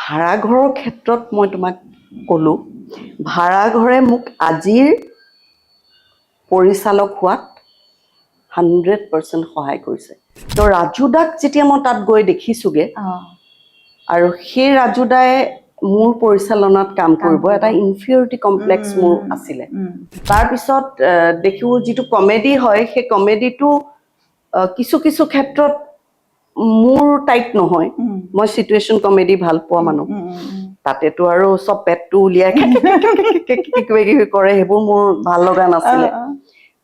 ভাড়াঘৰৰ ক্ষেত্ৰত মই তোমাক ক'লোঁ, ভাড়াঘৰে মোক আজিৰ পৰিচালক হোৱাত 100% সহায় কৰিছে। তো ৰাজু দাক যেতিয়া মই তাত গৈ দেখিছোঁগৈ আৰু সেই ৰাজু দাই মোৰ পৰিচালনাত কাম কৰিব, এটা ইনফিৰিয়ৰিটি কমপ্লেক্স মোৰ আছিলে। তাৰপিছত দেখোঁ যিটো কমেডি হয়, সেই কমেডিটো কিছু কিছু ক্ষেত্ৰত মোৰ টাইপ নহয়। মই চিটুৱেশ্যন কমেডি ভাল পোৱা মানুহ। তাতেতো আৰু চব পেটটো উলিয়াই কিবা কিবি কৰে, সেইবোৰ মোৰ ভাল লগা নাছিলে।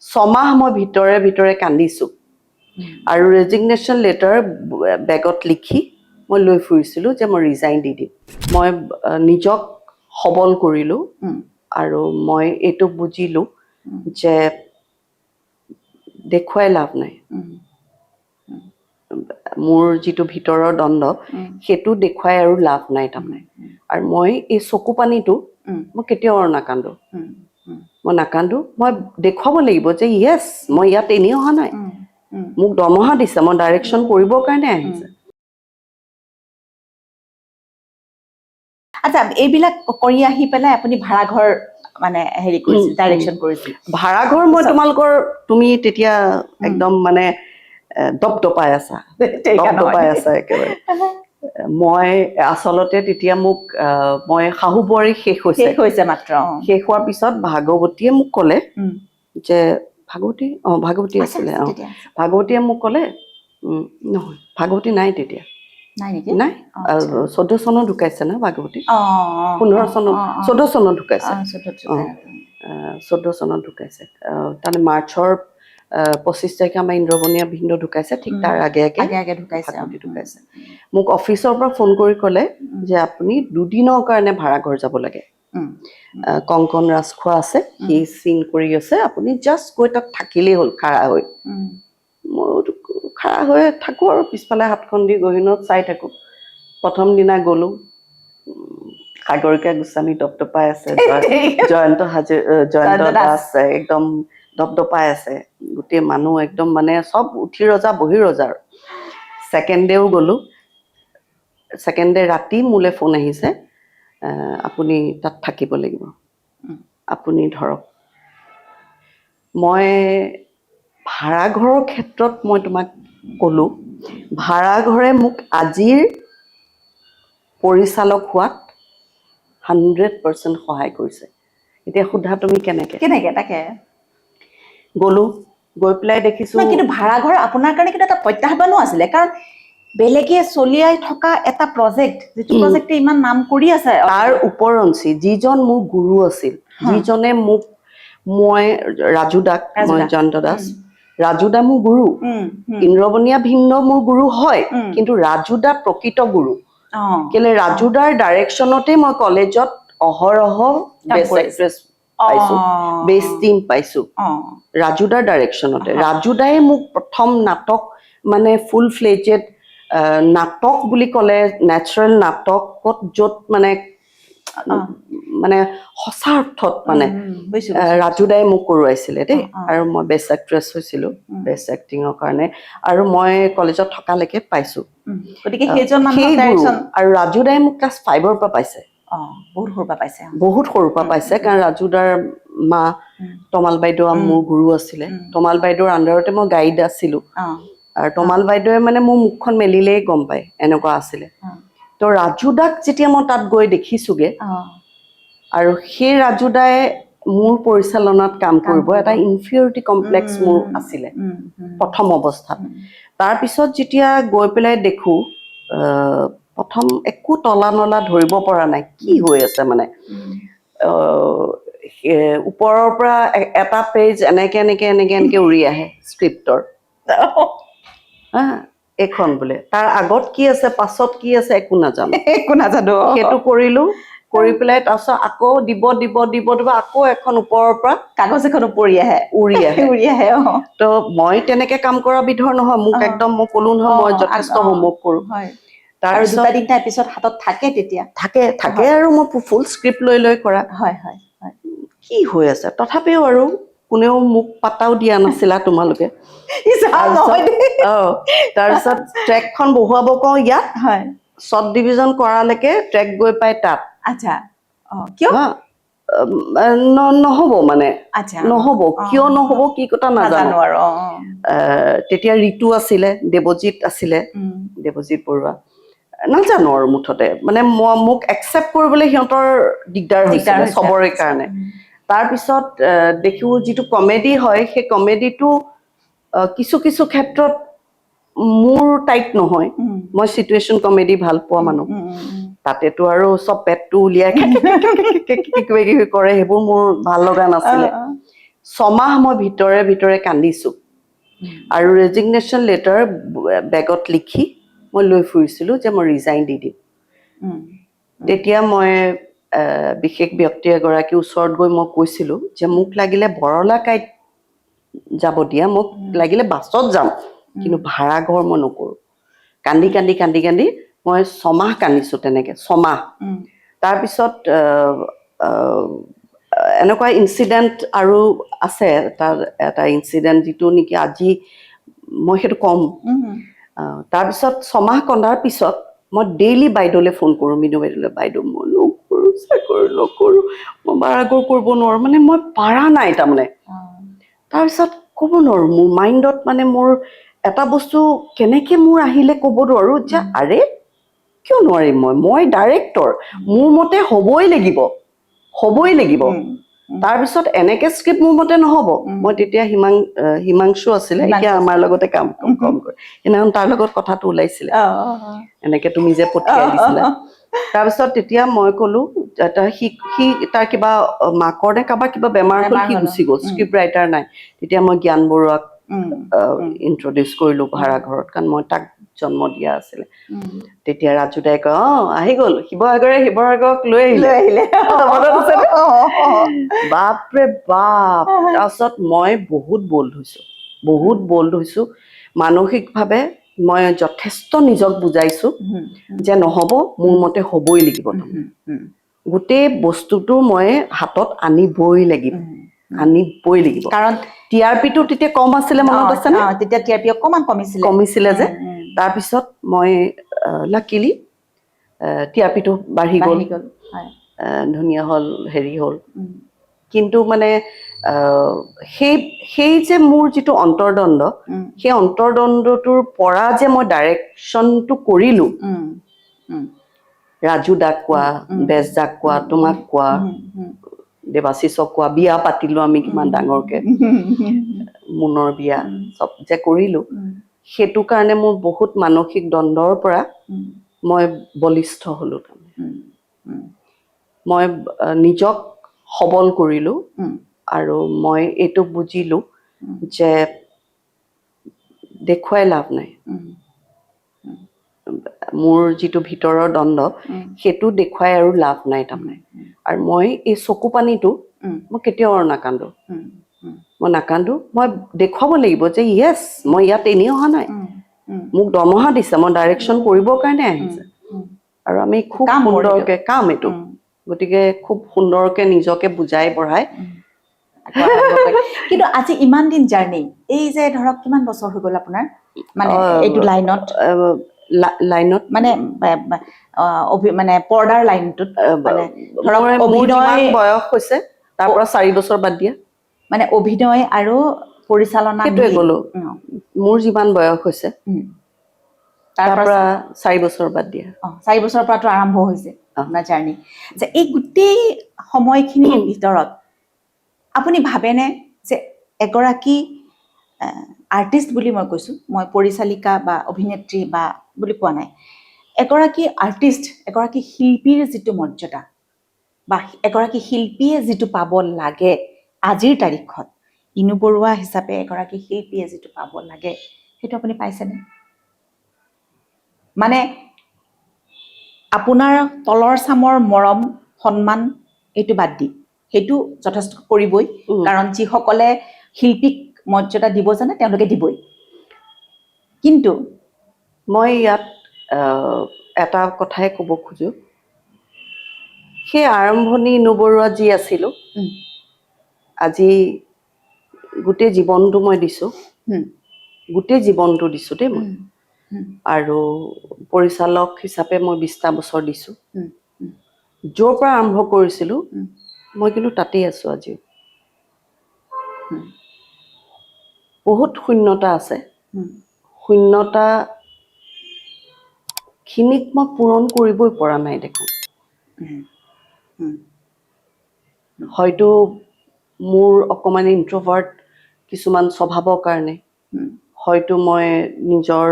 6 মাহ মই ভিতৰে ভিতৰে কান্দিছোঁ আৰু ৰেজিগনেশ্যন লেটাৰ বেগত লিখি মই লৈ ফুৰিছিলোঁ যে মই ৰিজাইন দি দিম। মই নিজক সবল কৰিলোঁ আৰু মই এইটো বুজিলোঁ যে দেখুৱাই লাভ নাই। মোৰ যিটো ভিতৰৰ দ্বন্দ্ব, সেইটো দেখুৱাই আৰু লাভ নাই তাৰমানে। আৰু মই এই চকু পানীটো মই কেতিয়াও আৰু নাকান্দো। মই নাকান্দো, মই দেখুৱাব লাগিব যে য়েছ, মই ইয়াত এনেই অহা নাই। মোক দৰমহা দিছে, মই ডাইৰেকশ্যন কৰিবৰ কাৰণে আহিছে। আচ্ছা, এইবিলাক কৰি আহি পেলাই আপুনি ভাড়াঘৰ মানে হেৰি কৰিছিল, ডাইৰেকশ্যন কৰিছিল। ভাড়াঘৰ মই তোমালোকৰ, তুমি তেতিয়া একদম মানে দপদপাই আছা, দপদপাই আছা একেবাৰে। মই আচলতে তেতিয়া মোক মই শাহু বোৱাৰী শেষ হৈছে মাত্ৰ। শেষ হোৱাৰ পিছত ভাগৱতীয়ে মোক ক'লে যে ভাগৱতী আছিলে, ভাগৱতীয়ে মোক ক'লে নহয়, ভাগৱতী নাই তেতিয়া, নাই 14 চনত ঢুকাইছে না ভাগৱতী, 14 চনত ঢুকাইছে, 14 চনত ঢুকাইছে। তাৰমানে মাৰ্চৰ 25 তাৰিখে আমাৰ ইন্দ্ৰবনীয়া ভিন্দ ঢুকাইছে, ঠিক তাৰ আগে আগে ঢুকাইছে। মোক অফিচৰ পৰা ফোন কৰি ক'লে যে আপুনি 2 দিনৰ কাৰণে ভাড়াঘৰ যাব লাগে, কংকন ৰাজখোৱা আছে, সি চিন কৰি আছে, আপুনি জাষ্ট গৈ তাত থাকিলেই হ'ল খাৰা হৈ। মই খাৰা হৈ থাকোঁ আৰু পিছফালে হাতখন দি গহীনত চাই থাকোঁ। প্ৰথম দিনা গ'লোঁ, সাগৰিকা গোস্বামী দপদপাই আছে, জয়ন্ত দাস একদম দপদপাই আছে, গোটেই মানুহ একদম মানে চব উঠি ৰজা বহি ৰজাৰ। ছেকেণ্ড ডেও গ'লোঁ, ছেকেণ্ড ডে ৰাতি মোলৈ ফোন আহিছে, আপুনি তাত থাকিব লাগিব, আপুনি ধৰক। মই ভাড়াঘৰৰ ক্ষেত্ৰত মই তোমাক ক'লোঁ, ভাড়াঘৰে মোক আজিৰ পৰিচালক হোৱাত 100% সহায় কৰিছে। এতিয়া সোধা তুমি কেনেকে তাকে গ'লোঁ, গৈ পেলাই দেখিছোঁ। কিন্তু ভাড়াঘৰ আপোনাৰ কাৰণে কিন্তু এটা প্ৰত্যাহ্বানো আছিলে, কাৰণ বেলেগে চলিয়াই থকা এটা প্ৰজেক্ট, যিটো প্ৰজেক্টে ইমান নাম কৰি আছে। তাৰ ওপৰঞ্চি যিজন মোৰ গুৰু আছিল, যিজনে মোক, মই ৰাজু দাক, মই জয়ন্ত দাস, ৰাজু দা মোৰ গুৰু, ইন্দ্ৰবনীয়া ভিন্ন মোৰ গুৰু হয়, কিন্তু ৰাজু দা প্ৰকৃত গুৰু। কেলে ৰাজু দাৰ ডাইৰেকশ্যনতে মই কলেজত অহৰহ বেষ্ট এক্ট্ৰেছ পাইছোঁ, বেষ্ট টিম পাইছোঁ, ৰাজু দাৰ ডাইৰেকশ্যনতে। ৰাজু দাই মোক প্ৰথম নাটক, মানে ফুল ফ্লেজেড নাটক বুলি ক'লে নেচাৰেল নাটকত, য'ত মানে সঁচা অৰ্থত মানে ৰাজু দাই মোক কৰোৱাইছিলে দেই। আৰু মই বেষ্ট এক্ট্ৰেছ হৈছিলোঁ, বেষ্ট এক্টিঙৰ কাৰণে, আৰু মই কলেজত থকালৈকে পাইছোঁ। গতিকে সেইজন আৰু ৰাজু দাই মোক ক্লাছ 5ৰ পৰা পাইছে, বহুত সৰুৰ পৰা পাইছে, কাৰণ ৰাজু দাৰ মা তমাল বাইদেউ মোৰ গুৰু আছিলে। তমাল বাইদেউৰ আণ্ডাৰতে মই গাইড আছিলোঁ, আৰু তমাল বাইদেৱে মানে মোৰ মুখখন মেলিলেই গম পায়, এনেকুৱা আছিলে। তো ৰাজু দাক যেতিয়া মই তাত গৈ দেখিছোঁগৈ আৰু সেই ৰাজু দাই মোৰ পৰিচালনাত কাম কৰিব, এটা ইনফিৰিয়ৰিটি কমপ্লেক্স মোৰ আছিলে প্ৰথম অৱস্থাত। তাৰপিছত যেতিয়া গৈ পেলাই দেখোঁ, প্ৰথম একো তলা নলা ধৰিব পৰা নাই, কি হৈ আছে মানে। ওপৰৰ পৰা এটা পেজ এনেকে উৰি আহে স্ক্ৰিপ্টৰ, এইখন বোলে, তাৰ আগত কি আছে, পাছত কি আছে, একো নাজানো। সেইটো কৰিলোঁ, কৰি পেলাই তাৰপিছত আকৌ দিব, আকৌ এখন ওপৰৰ পৰা কাগজ এখন উৰি আহে। তো মই তেনেকে কাম কৰা বিধৰ নহয়, মোক একদম, মই ক'লো নহয়, মই যথেষ্ট হোমৱৰ্ক কৰোঁ। তাৰপিছত 2-3টা এপিছড হাতত থাকে, তেতিয়া থাকে আৰু মই ফুল স্ক্ৰিপ্ট লৈ কৰা। কি হৈ আছে, তথাপিও আৰু কোনেও মোক পাত্তাও দিয়া নাছিলা তোমালোকে। তাৰপিছত ট্ৰেকখন বহুৱাব কওঁ ইয়াত, শ্বৰ্ট ডিভিজন কৰালৈকে ট্ৰেক গৈ পাই তাত আচ্ছা কিয় নহ'ব মানে আচ্ছা নহ'ব কিয় নহ'ব কি কথা নাজানো আৰু তেতিয়া ঋতু আছিলে দেৱজিৎ আছিলে দেৱজিৎ বৰুৱা নাজানো আৰু মুঠতে মানে মোক একচেপ্ট কৰিবলৈ সিহঁতৰ দিগদাৰ হৈছিলে চবৰে কাৰণে তাৰপিছত দেখো যিটো কমেডি হয় সেই কমেডিটো কিছু কিছু ক্ষেত্ৰত মোৰ টাইপ নহয় মই চিটুৱেশ্যন কমেডি ভাল পোৱা মানুহ তাতেতো আৰু চব পেটটো উলিয়াই কিবা কিবি কৰে সেইবোৰ মোৰ ভাল লগা নাছিলে 6 মাহ মই ভিতৰে ভিতৰে কান্দিছো আৰু ৰেজিগনেশ্যন লেটাৰ বেগত লিখি মই লৈ ফুৰিছিলোঁ যে মই ৰিজাইন দি দিম তেতিয়া মই বিশেষ ব্যক্তি এগৰাকী ওচৰত গৈ মই কৈছিলোঁ যে মোক লাগিলে বৰলাকাইত যাব দিয়া মোক লাগিলে বাছত যাম কিন্তু ভাড়া ঘৰ মই নকৰোঁ কান্দি কান্দি কান্দি কান্দি মই 6 মাহ কান্দিছোঁ তেনেকৈ 6 মাহ তাৰপিছত এনেকুৱা ইনচিডেণ্ট আৰু আছে এটা ইনচিডেণ্ট যিটো নেকি আজি মই সেইটো ক'ম তাৰপিছত 6 মাহ কন্দাৰ পিছত মই ডেইলি বাইদেউলৈ ফোন কৰোঁ মিনু বাইদেউলৈ বাইদেউ মই নকৰোঁ চাকৰি নকৰোঁ মই ভাড়াঘৰ কৰিব নোৱাৰোঁ মানে মই পাৰা নাই তাৰমানে তাৰপিছত ক'ব নোৱাৰোঁ মোৰ মাইণ্ডত মানে মোৰ এটা বস্তু কেনেকৈ মোৰ আহিলে ক'ব নোৱাৰোঁ যে আৰে কিয় নোৱাৰিম মই ডাইৰেক্টৰ মোৰ মতে হ'বই লাগিব তাৰপিছত এনেকৈ স্ক্ৰিপ্ট মোৰ মতে নহ'ব মই তেতিয়া হিমাংশু আছিলে এতিয়া আমাৰ লগতে কাম কৰে সেইদিনাখন তাৰ লগত কথাটো ওলাইছিলে এনেকৈ তুমি যে পঠিয়াই দিছিলা তাৰপিছত তেতিয়া মই ক'লো সি তাৰ কিবা মাকৰ নে কাৰোবাৰ কিবা বেমাৰ হ'ল সি গুচি গ'ল স্ক্ৰিপ্ট ৰাইটাৰ নাই তেতিয়া মই জ্ঞান বৰুৱাক ইন্ট্ৰডিউচ কৰিলোঁ ভাড়াঘৰত কাৰণ মই তাক জন্ম দিয়া আছিলে তেতিয়া ৰাজু দাই কয় আহি গ'ল শিৱসাগৰক লৈ আহিলে বাপৰে বাপ তাৰপিছত মই বহুত বল্ড হৈছোঁ মানসিকভাৱে মই যথেষ্ট নিজক বুজাইছোঁ যে নহ'ব মোৰ মতে হ'বই লাগিব গোটেই বস্তুটো মই হাতত আনিবই লাগিব কাৰণ TRP-টো তেতিয়া কম আছিলে মনত আছে নে তেতিয়া TRP অকমান কমিছিলে যে তাৰপিছত মই লাকিলি TRP-টো বাঢ়ি গ'ল ধুনীয়া হ'ল হেৰি হ'ল কিন্তু মানে সেই যে মোৰ যিটো অন্তৰ্দ্বন্দ্ব সেই অন্তৰ্দ্বন্দ্বটোৰ পৰা যে মই ডাইৰেকশ্যনটো কৰিলোঁ ৰাজু দাক কোৱা বেজ দাক কোৱা তোমাক কোৱা দেৱাশীষক কোৱা বিয়া পাতিলোঁ আমি কিমান ডাঙৰকৈ মুনৰ বিয়া চব যে কৰিলোঁ সেইটো কাৰণে মোৰ বহুত মানসিক দ্বন্দ্বৰ পৰা মই বলিষ্ঠ হ'লোঁ তাৰমানে মই নিজক সবল কৰিলোঁ আৰু মই এইটো বুজিলোঁ যে দেখুৱাই লাভ নাই মোৰ যিটো ভিতৰৰ দ্বন্দ্ব সেইটো দেখুৱাই আৰু লাভ নাই তাৰমানে আৰু মই এই চকু পানীটো মই কেতিয়াও আৰু নাকান্দো মই দেখুৱাব লাগিব যে য়েছ মই ইয়াত এনেই অহা নাই মোক দৰমহা দিছে মই ডাইৰেকশ্যন কৰিবৰ কাৰণে আহিছে আৰু আমি খুব সুন্দৰকৈ কাম এইটো গতিকে খুব সুন্দৰকৈ নিজকে বুজাই বঢ়াই কিন্তু আজি ইমান দিন জাৰ্ণি এই যে ধৰক কিমান বছৰ হৈ গ'ল আপোনাৰ মানে এইটো লাইনত মানে মানে পৰ্দাৰ লাইনটোত মানে ধৰক অভিনয় বয়স হৈছে তাৰ পৰা 4 বছৰ বাদ দিয়া মানে অভিনয় আৰু পৰিচালনা সেইটোৱে গ'লো মোৰ যিমান বয়স হৈছে তাৰ পৰা 4 বছৰ বাদ দিয়া 4 বছৰৰ পৰাতো আৰম্ভ হৈছে আপোনাৰ জাৰ্ণি যে এই গোটেই সময়খিনিৰ ভিতৰত আপুনি ভাবেনে যে এগৰাকী আৰ্টিষ্ট বুলি মই কৈছোঁ মই পৰিচালিকা বা অভিনেত্ৰী বা বুলি কোৱা নাই এগৰাকী আৰ্টিষ্ট এগৰাকী শিল্পীৰ যিটো মৰ্যাদা বা এগৰাকী শিল্পীয়ে যিটো পাব লাগে আজিৰ তাৰিখত ইনু বৰুৱা হিচাপে এগৰাকী শিল্পীয়ে যিটো পাব লাগে সেইটো আপুনি পাইছেনে মানে আপোনাৰ তলৰ চামৰ মৰম সন্মান এইটো বাদ দি সেইটো যথেষ্ট কৰিবই কাৰণ যিসকলে শিল্পীক মৰ্যাদা দিব জানে তেওঁলোকে দিবই কিন্তু মই ইয়াত এটা কথাই ক'ব খোজো সেই আৰম্ভণি ইনু বৰুৱা যি আছিলোঁ আজি গোটেই জীৱনটো মই দিছোঁ গোটেই জীৱনটো দিছোঁ দেই মই আৰু পৰিচালক হিচাপে মই 20টা বছৰ দিছোঁ য'ৰ পৰা আৰম্ভ কৰিছিলোঁ মই কিন্তু তাতেই আছোঁ আজি বহুত শূন্যতা আছে শূন্যতা খিনিক মই পূৰণ কৰিবই পৰা নাই দেখোন হয়তো মোৰ অকণমান ইন্ট্ৰভাৰ্ট কিছুমান স্বভাৱৰ কাৰণে হয়তো মই নিজৰ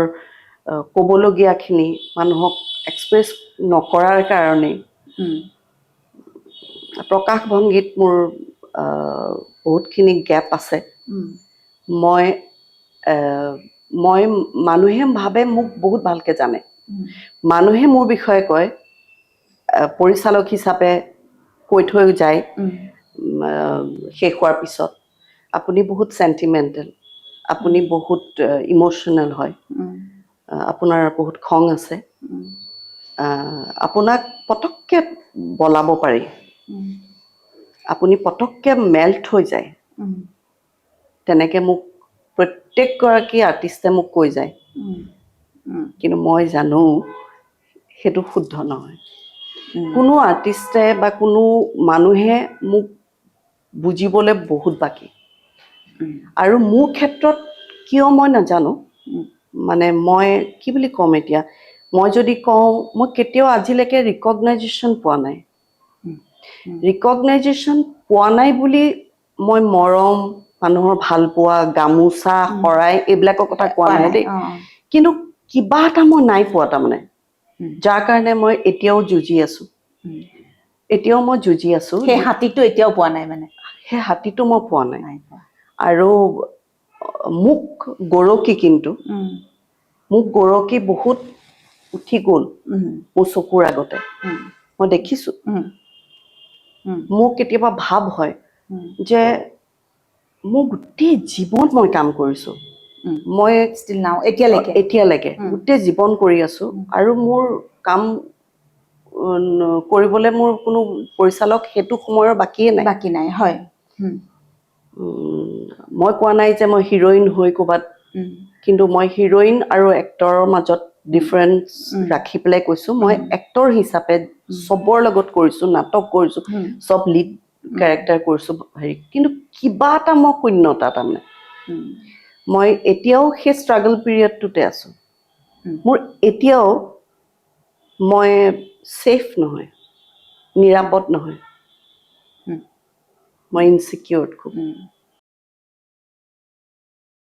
ক'বলগীয়াখিনি মানুহক এক্সপ্ৰেছ নকৰাৰ কাৰণে প্ৰকাশ ভংগীত মোৰ বহুতখিনি গেপ আছে মই মানুহে ভাবে মোক বহুত ভালকৈ জানে মানুহে মোৰ বিষয়ে কয় পৰিচালক হিচাপে কৈ থৈ যায় শেষ হোৱাৰ পিছত আপুনি বহুত চেণ্টিমেণ্টেল আপুনি বহুত ইম'শ্যনেল হয় আপোনাৰ বহুত খং আছে আপোনাক পটককৈ বলাব পাৰি আপুনি পটককৈ মেল্ট হৈ যায় তেনেকৈ মোক প্ৰত্যেকগৰাকী আৰ্টিষ্টে মোক কৈ যায় কিন্তু মই জানো সেইটো শুদ্ধ নহয় কোনো আৰ্টিষ্টে বা কোনো মানুহে মোক বুজিবলৈ বহুত বাকী আৰু মোৰ ক্ষেত্ৰত কিয় মই নাজানো মানে মই কি বুলি ক'ম এতিয়া মই যদি কওঁ মই কেতিয়াও আজিলৈকে ৰিকগনাইজেশ্যন পোৱা নাই ৰিকগনাইজেশ্যন পোৱা নাই বুলি মই মৰম মানুহৰ ভাল পোৱা গামোচা শৰাই এইবিলাকৰ কথা কোৱা নাই দেই কিন্তু কিবা এটা মই নাই পোৱা তাৰমানে যাৰ কাৰণে মই এতিয়াও যুঁজি আছোঁ সেই হাতীটো এতিয়াও পোৱা নাই মানে সেই হাতীটো মই পোৱা নাই আৰু মোক গৰকি কিন্তু মোক গৰকি বহুত উঠি গ'ল মোৰ চকুৰ আগতে মই দেখিছোঁ মোৰ কেতিয়াবা ভাৱ হয় যে মোৰ গোটেই জীৱন মই কাম কৰিছোঁ মই এতিয়ালৈকে গোটেই জীৱন কৰি আছোঁ আৰু মোৰ কাম কৰিবলৈ মোৰ কোনো পৰিচালক সেইটো সময়ৰ বাকী নাই হয় মই কোৱা নাই যে মই হিৰ'ইন হৈ ক'ৰবাত কিন্তু মই হিৰ'ইন আৰু এক্টৰৰ মাজত ডিফাৰেঞ্চ ৰাখি পেলাই কৈছোঁ মই এক্টৰ হিচাপে চবৰ লগত কৰিছোঁ নাটক কৰিছোঁ চব লিড কেৰেক্টাৰ কৰিছোঁ হেৰি কিন্তু কিবা এটা মই শূন্যতা তাৰমানে মই এতিয়াও সেই ষ্ট্ৰাগল পিৰিয়ডটোতে আছোঁ মোৰ এতিয়াও মই ছেফ নহয় নিৰাপদ নহয় মই ইনচিকিউৰ্ড খুব